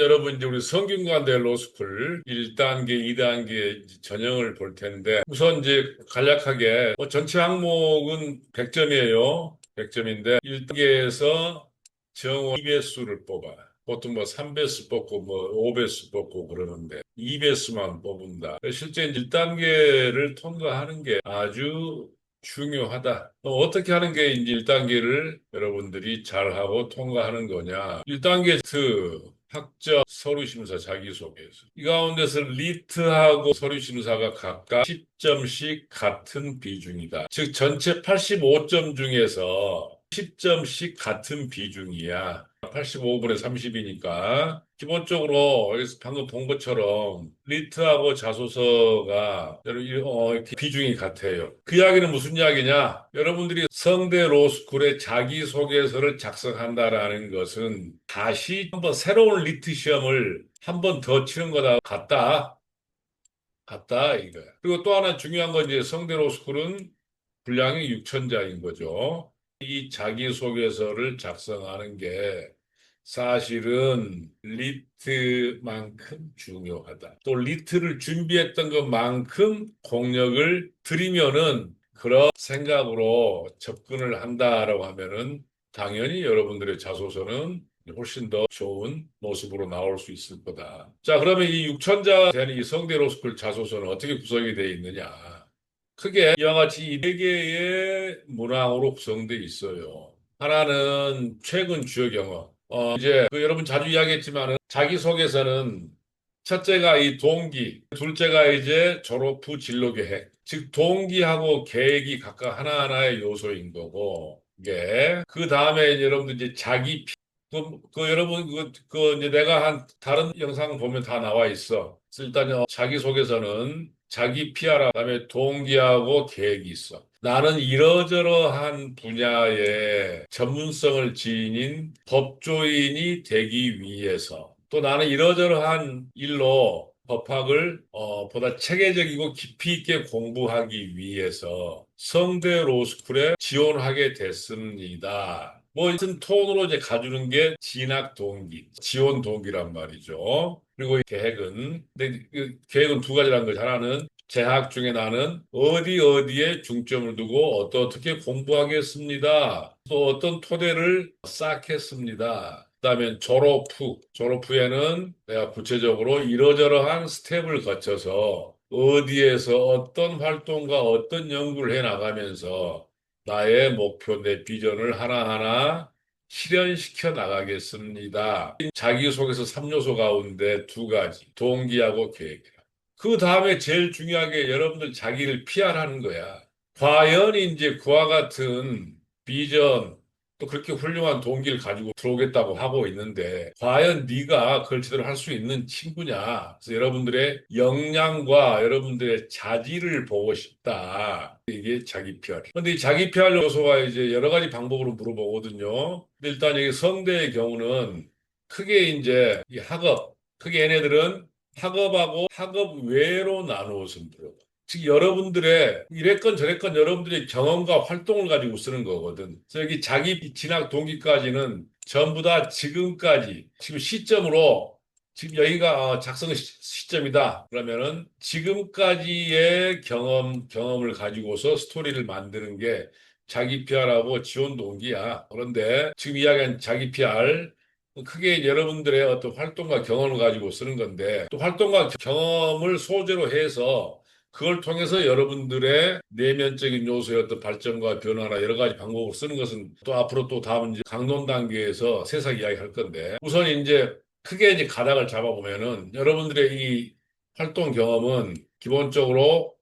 여러분, 이제 우리 성균관대 로스쿨 1단계, 2단계 전형을 볼 텐데, 우선 이제 간략하게, 전체 항목은 100점이에요. 100점인데, 1단계에서 정원 2배수를 뽑아. 보통 뭐 3배수 뽑고, 뭐 5배수 뽑고 그러는데, 2배수만 뽑는다. 실제 1단계를 통과하는 게 아주 중요하다. 어떻게 하는 게 이제 1단계를 여러분들이 잘하고 통과하는 거냐. 1단계 학점, 서류심사, 자기소개서. 이 가운데서 리트하고 서류심사가 각각 10점씩 같은 비중이다. 즉, 전체 85점 중에서 10점씩 같은 비중이야. 85분의 30이니까. 기본적으로 여기서 방금 본 것처럼 리트하고 자소서가 비중이 같아요. 그 이야기는 무슨 이야기냐? 여러분들이 성대 로스쿨의 자기소개서를 작성한다라는 것은 다시 한번 새로운 리트 시험을 한 번 더 치는 거다 같다 이거야. 그리고 또 하나 중요한 건 이제 성대 로스쿨은 분량이 6천자인 거죠. 이 자기소개서를 작성하는 게 사실은 리트만큼 중요하다. 또 리트를 준비했던 것만큼 공력을 들이면은 그런 생각으로 접근을 한다라고 하면은 당연히 여러분들의 자소서는 훨씬 더 좋은 모습으로 나올 수 있을 거다. 자, 그러면 이 6천자 되는 이 성대 로스쿨 자소서는 어떻게 구성이 되어 있느냐? 크게 이와 같이 이 네 개의 문항으로 구성되어 있어요. 하나는 최근 주요 경험. 이제 여러분 자주 이야기했지만은 자기소개서는 첫째가 이 동기, 둘째가 이제 졸업 후 진로 계획. 즉 동기하고 계획이 각각 하나하나의 요소인 거고 이게 그 다음에 이제 여러분들 이제 여러분 이제 내가 한 다른 영상 보면 다 나와 있어. 그래서 일단 자기소개서는 자기 PR, 그다음에 동기하고 계획이 있어. 나는 이러저러한 분야의 전문성을 지닌 법조인이 되기 위해서 또 나는 이러저러한 일로 법학을 보다 체계적이고 깊이 있게 공부하기 위해서 성대 로스쿨에 지원하게 됐습니다. 뭐, 같은 톤으로 이제 가주는 게 진학 동기, 지원 동기란 말이죠. 그리고 이 계획은, 근데 그 계획은 두 가지라는 거죠. 하나는 재학 중에 나는 어디에 중점을 두고 어떻게 공부하겠습니다. 또 어떤 토대를 쌓겠습니다. 그다음에 졸업 후에는 내가 구체적으로 이러저러한 스텝을 거쳐서 어디에서 어떤 활동과 어떤 연구를 해 나가면서 나의 목표, 내 비전을 하나하나 실현시켜 나가겠습니다. 자기소개서 3요소 가운데 두 가지, 동기하고 계획. 그 다음에 제일 중요하게 여러분들 자기를 PR하는 거야. 과연 이제 그와 같은 비전, 또 그렇게 훌륭한 동기를 가지고 들어오겠다고 하고 있는데 과연 네가 그걸 제대로 할 수 있는 친구냐? 그래서 여러분들의 역량과 여러분들의 자질을 보고 싶다. 이게 자기 PR. 근데 이 자기 PR 요소가 이제 여러 가지 방법으로 물어보거든요. 근데 일단 여기 성대의 경우는 크게 이제 이 학업, 크게 얘네들은 학업하고 학업 외로 나누어서 물어봐. 즉 여러분들의 이랬건 저랬건 여러분들의 경험과 활동을 가지고 쓰는 거거든. 그래서 여기 자기 진학 동기까지는 전부 다 지금까지 지금 시점으로 지금 여기가 작성 시점이다. 그러면은 지금까지의 경험을 가지고서 스토리를 만드는 게 자기 PR하고 지원 동기야. 그런데 지금 이야기한 자기 PR 크게 여러분들의 어떤 활동과 경험을 가지고 쓰는 건데 또 활동과 경험을 소재로 해서 그걸 통해서 여러분들의 내면적인 요소의 어떤 발전과 변화나 여러 가지 방법을 쓰는 것은 또 앞으로 또 다음 이제 강론 단계에서 세세하게 이야기할 건데 우선 이제 크게 이제 가닥을 잡아보면은 여러분들의 이 활동 경험은 기본적으로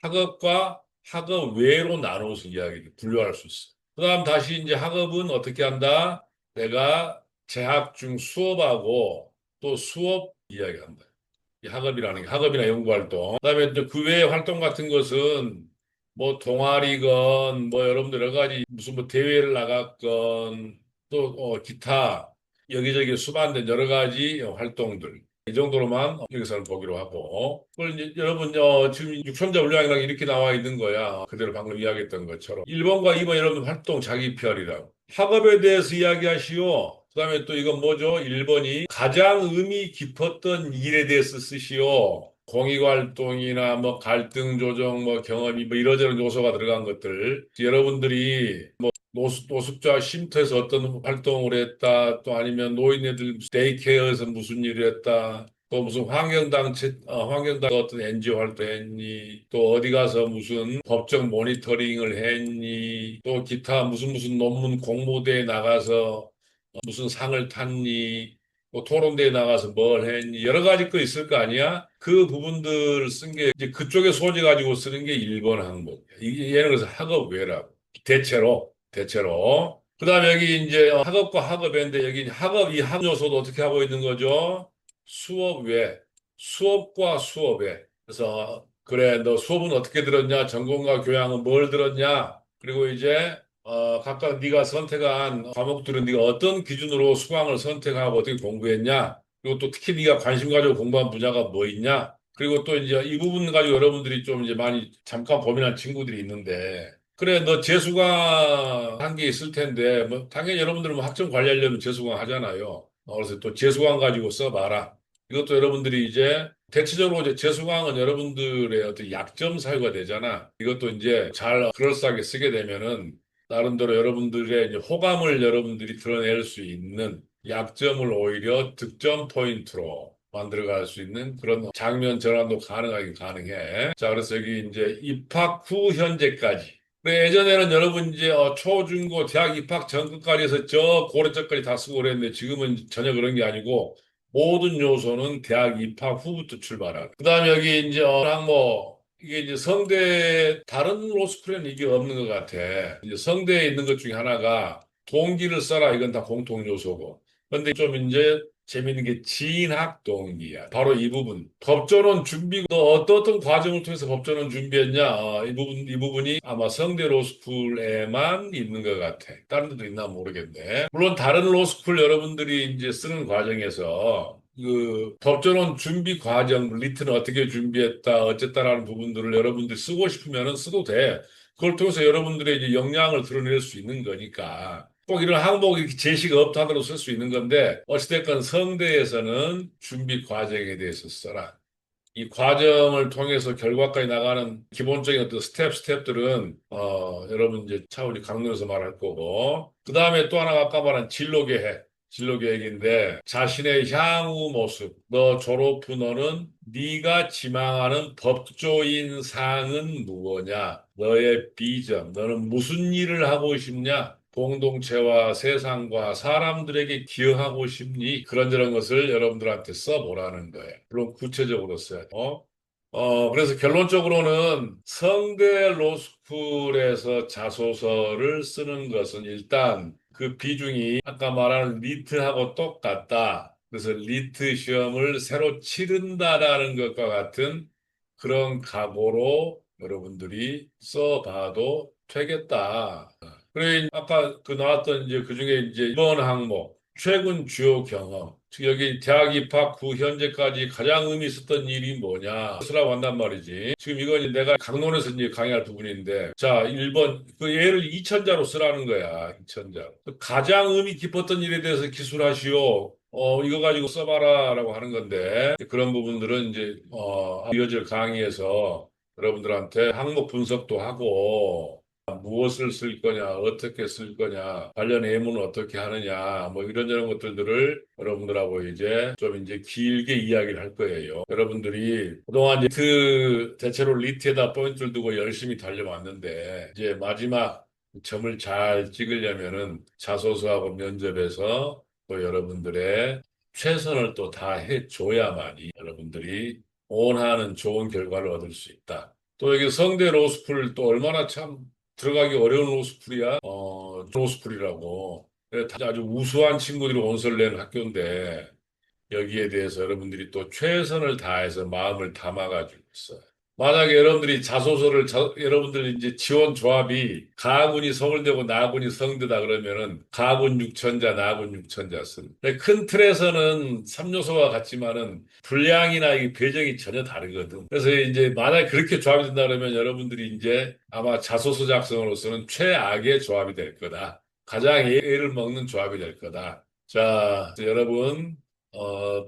학업과 학업 외로 나눠서 분류할 수 있어. 그다음 다시 이제 학업은 어떻게 한다? 내가 재학 중 수업하고 또 수업 이야기한다. 이 학업이라는 게 학업이나 연구활동. 그다음에 또 그 외의 활동 같은 것은 뭐 동아리건 뭐 여러분들 여러 가지 무슨 뭐 대회를 나갔건 또 기타 여기저기 수반된 여러 가지 활동들. 이 정도로만 여기서는 보기로 하고. 그걸 이제 여러분, 지금 육천자 분량이랑 이렇게 나와 있는 거야. 그대로 방금 이야기했던 것처럼. 1번과 2번 여러분 활동 자기 PR이라고. 학업에 대해서 이야기하시오. 그다음에 또 이건 뭐죠? 1번이 가장 의미 깊었던 일에 대해서 쓰시오. 공익활동이나 뭐 갈등 조정, 뭐 경험이 뭐 이러저런 요소가 들어간 것들. 여러분들이 뭐 노숙자 쉼터에서 어떤 활동을 했다. 또 아니면 노인네들 데이케어에서 무슨 일을 했다. 또 무슨 환경당 어떤 NGO 활동했니? 또 어디 가서 무슨 법적 모니터링을 했니? 또 기타 무슨 논문 공모대에 나가서 무슨 상을 탔니? 뭐 토론대에 나가서 뭘 했니? 여러 가지 거 있을 거 아니야? 그 부분들 쓴 게 이제 그쪽에 소재 가지고 쓰는 게 1번 항목이야. 이게 얘는 그래서 학업외라고. 대체로. 그다음에 여기 이제 학업과 학업인데 여기 학업 이 학업 요소도 어떻게 하고 있는 거죠? 수업 외, 수업과 수업에. 그래서 그래 너 수업은 어떻게 들었냐? 전공과 교양은 뭘 들었냐? 그리고 이제 각각 네가 선택한 과목들은 네가 어떤 기준으로 수강을 선택하고 어떻게 공부했냐? 그리고 또 특히 네가 관심 가지고 공부한 분야가 뭐 있냐? 그리고 또 이제 이 부분 가지고 여러분들이 좀 이제 많이 잠깐 고민한 친구들이 있는데 그래 너 재수강 한 게 있을 텐데 뭐 당연히 여러분들은 뭐 학점 관리하려면 재수강 하잖아요. 그래서 또 재수강 가지고 써봐라. 이것도 여러분들이 이제 대체적으로 이제 재수강은 여러분들의 어떤 약점 사유가 되잖아. 이것도 이제 잘 그럴싸하게 쓰게 되면은 나름대로 여러분들의 이제 호감을 여러분들이 드러낼 수 있는 약점을 오히려 득점 포인트로 만들어갈 수 있는 그런 장면 전환도 가능해. 자, 그래서 여기 이제 입학 후 현재까지. 그래, 예전에는 여러분 이제 초, 중, 고, 대학 입학 전까지 해서 저 고려점까지 다 쓰고 그랬는데 지금은 전혀 그런 게 아니고 모든 요소는 대학 입학 후부터 출발하는. 그다음에 여기 이제 항목 이게 이제 성대 다른 로스쿨에는 이게 없는 것 같아. 이제 성대에 있는 것 중에 하나가 동기를 써라 이건 다 공통 요소고. 근데 좀 이제 재밌는 게 진학 동기야. 바로 이 부분. 법조론 준비, 너 어떤 과정을 통해서 법조론 준비했냐? 이 부분이 아마 성대 로스쿨에만 있는 것 같아. 다른 데도 있나 모르겠네. 물론 다른 로스쿨 여러분들이 이제 쓰는 과정에서 그 법조론 준비 과정, 리트는 어떻게 준비했다, 어쨌다라는 부분들을 여러분들이 쓰고 싶으면은 써도 돼. 그걸 통해서 여러분들의 이제 역량을 드러낼 수 있는 거니까. 꼭 이런 항목이 제시가 없다 하더라도 쓸 수 있는 건데, 어찌됐건 성대에서는 준비 과정에 대해서 써라. 이 과정을 통해서 결과까지 나가는 기본적인 어떤 스텝들은, 여러분 이제 차후히 강론에서 말할 거고, 그 다음에 또 하나가 아까 말한 진로 계획인데, 자신의 향후 모습, 너 졸업 후 너는 네가 지망하는 법조인 상은 무엇냐? 너의 비전, 너는 무슨 일을 하고 싶냐? 공동체와 세상과 사람들에게 기여하고 싶니? 그런저런 것을 여러분들한테 써보라는 거예요. 물론 구체적으로 써야 돼. 그래서 결론적으로는 성대 로스쿨에서 자소서를 쓰는 것은 일단 그 비중이 아까 말한 리트하고 똑같다. 그래서 리트 시험을 새로 치른다라는 것과 같은 그런 각오로 여러분들이 써봐도 되겠다. 그래, 아까 그 나왔던 이제 그 중에 이제 이번 항목, 최근 주요 경험. 즉, 여기 대학 입학 후 현재까지 가장 의미 있었던 일이 뭐냐. 쓰라고 한단 말이지. 지금 이건 이제 내가 강론에서 이제 강의할 부분인데, 자, 1번, 그 예를 2천자로 쓰라는 거야. 2천자. 가장 의미 깊었던 일에 대해서 기술하시오. 이거 가지고 써봐라라고 하는 건데, 그런 부분들은 이제, 이어질 강의에서 여러분들한테 항목 분석도 하고, 무엇을 쓸 거냐, 어떻게 쓸 거냐, 관련 예문은 어떻게 하느냐, 뭐 이런저런 것들을 여러분들하고 이제 좀 이제 길게 이야기를 할 거예요. 여러분들이 그동안 대체로 리트에다 포인트를 두고 열심히 달려왔는데, 이제 마지막 점을 잘 찍으려면은 자소서하고 면접에서 또 여러분들의 최선을 또 다 해줘야만이 여러분들이 원하는 좋은 결과를 얻을 수 있다. 또 여기 성대 로스쿨 또 얼마나 참 들어가기 어려운 로스쿨이야. 로스쿨이라고. 아주 우수한 친구들이 온서를 내는 학교인데 여기에 대해서 여러분들이 또 최선을 다해서 마음을 담아가지고 있어요. 만약에 여러분들이 여러분들 이제 지원 조합이 가군이 서울대고 나군이 성대다 그러면은 가군 6천자, 나군 6천자 쓴. 근데 큰 틀에서는 3요소와 같지만은 분량이나 이 배정이 전혀 다르거든. 그래서 이제 만약에 그렇게 조합이 된다 그러면 여러분들이 이제 아마 자소서 작성으로서는 최악의 조합이 될 거다. 가장 애를 먹는 조합이 될 거다. 자, 여러분,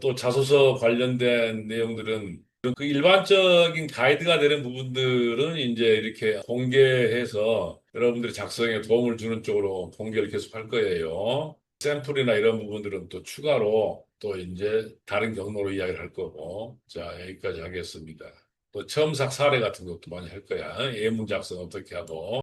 또 자소서 관련된 내용들은 그 일반적인 가이드가 되는 부분들은 이제 이렇게 공개해서 여러분들이 작성에 도움을 주는 쪽으로 공개를 계속 할 거예요. 샘플이나 이런 부분들은 또 추가로 또 이제 다른 경로로 이야기를 할 거고. 자, 여기까지 하겠습니다. 또 첨삭 사례 같은 것도 많이 할 거야. 예문 작성 어떻게 하고.